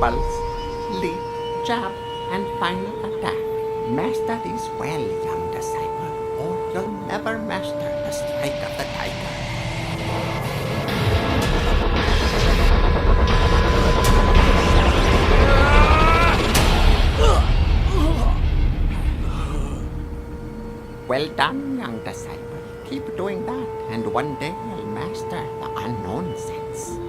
pulse, leap, jab, and final attack. Master these well, young disciple, or you'll never master the strike of the tiger. Well done, young disciple. Keep doing that, and one day you'll master the unknown sense.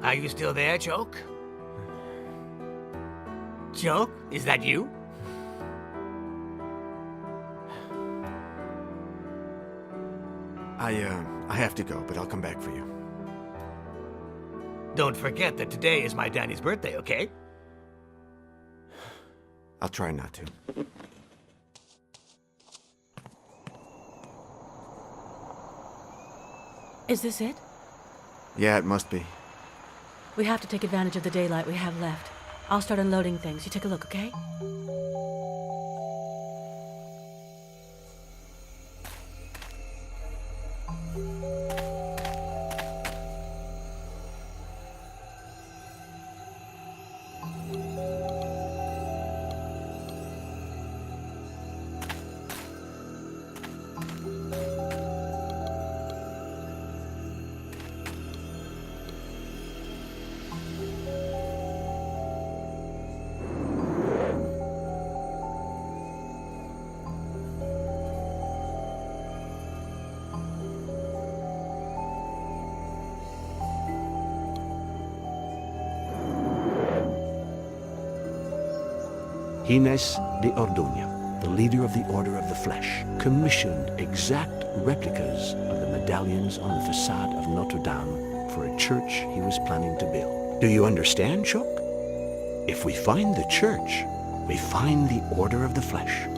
Are you still there, Choke? Choke? Is that you? I have to go, but I'll come back for you. Don't forget that today is my Danny's birthday, okay? I'll try not to. Is this it? Yeah, it must be. We have to take advantage of the daylight we have left. I'll start unloading things. You take a look, okay? Gines de Orduña, the leader of the Order of the Flesh, commissioned exact replicas of the medallions on the facade of Notre Dame for a church he was planning to build. Do you understand, Choc? If we find the church, we find the Order of the Flesh.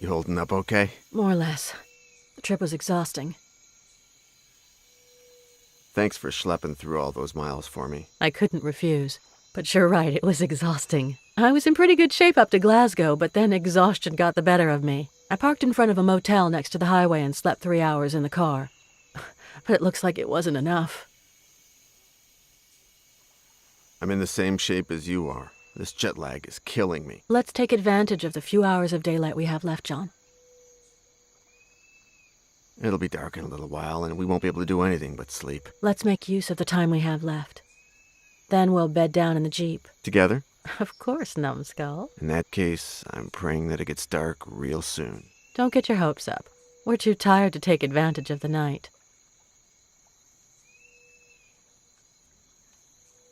You holding up okay? More or less. The trip was exhausting. Thanks for schlepping through all those miles for me. I couldn't refuse. But you're right, it was exhausting. I was in pretty good shape up to Glasgow, but then exhaustion got the better of me. I parked in front of a motel next to the highway and slept 3 hours in the car. But it looks like it wasn't enough. I'm in the same shape as you are. This jet lag is killing me. Let's take advantage of the few hours of daylight we have left, John. It'll be dark in a little while, and we won't be able to do anything but sleep. Let's make use of the time we have left. Then we'll bed down in the Jeep. Together? Of course, numbskull. In that case, I'm praying that it gets dark real soon. Don't get your hopes up. We're too tired to take advantage of the night.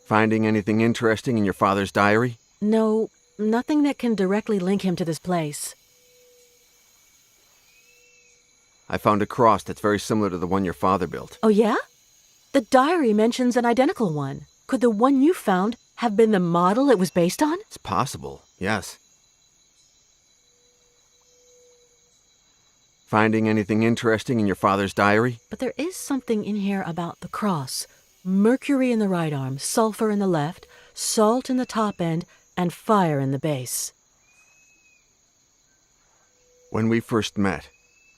Finding anything interesting in your father's diary? No, nothing that can directly link him to this place. I found a cross that's very similar to the one your father built. Oh, yeah? The diary mentions an identical one. Could the one you found have been the model it was based on? It's possible, yes. Finding anything interesting in your father's diary? But there is something in here about the cross. Mercury in the right arm, sulfur in the left, salt in the top end, and fire in the base. When we first met,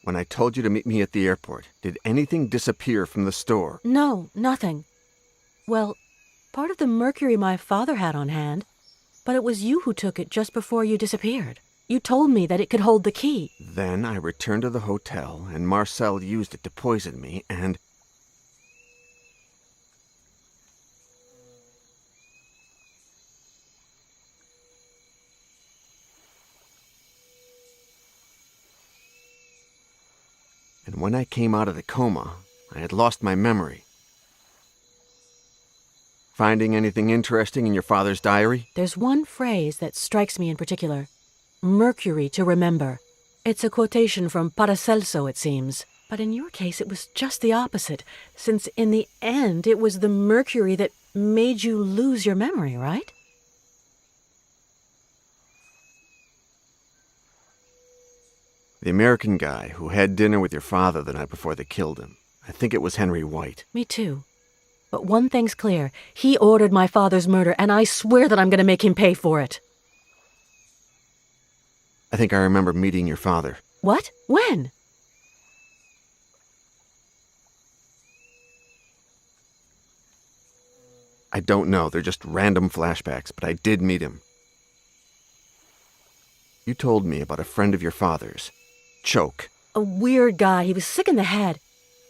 when I told you to meet me at the airport, did anything disappear from the store? No, nothing. Well, part of the mercury my father had on hand, but it was you who took it just before you disappeared. You told me that it could hold the key. Then I returned to the hotel, and Marcel used it to poison me, and... And when I came out of the coma, I had lost my memory. Finding anything interesting in your father's diary? There's one phrase that strikes me in particular. Mercury to remember. It's a quotation from Paracelso, it seems. But in your case, it was just the opposite, since in the end, it was the mercury that made you lose your memory, right? The American guy who had dinner with your father the night before they killed him. I think it was Henry White. Me too. But one thing's clear. He ordered my father's murder, and I swear that I'm going to make him pay for it. I think I remember meeting your father. What? When? I don't know, they're just random flashbacks, but I did meet him. You told me about a friend of your father's, Choke. A weird guy. He was sick in the head.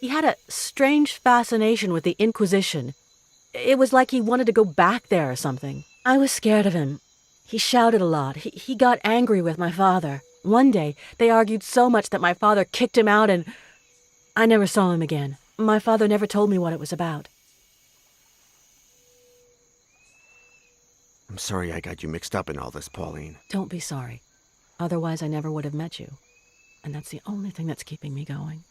He had a strange fascination with the Inquisition. It was like he wanted to go back there or something. I was scared of him. He shouted a lot. He got angry with my father. One day, they argued so much that my father kicked him out, and I never saw him again. My father never told me what it was about. I'm sorry I got you mixed up in all this, Pauline. Don't be sorry. Otherwise, I never would have met you. And that's the only thing that's keeping me going.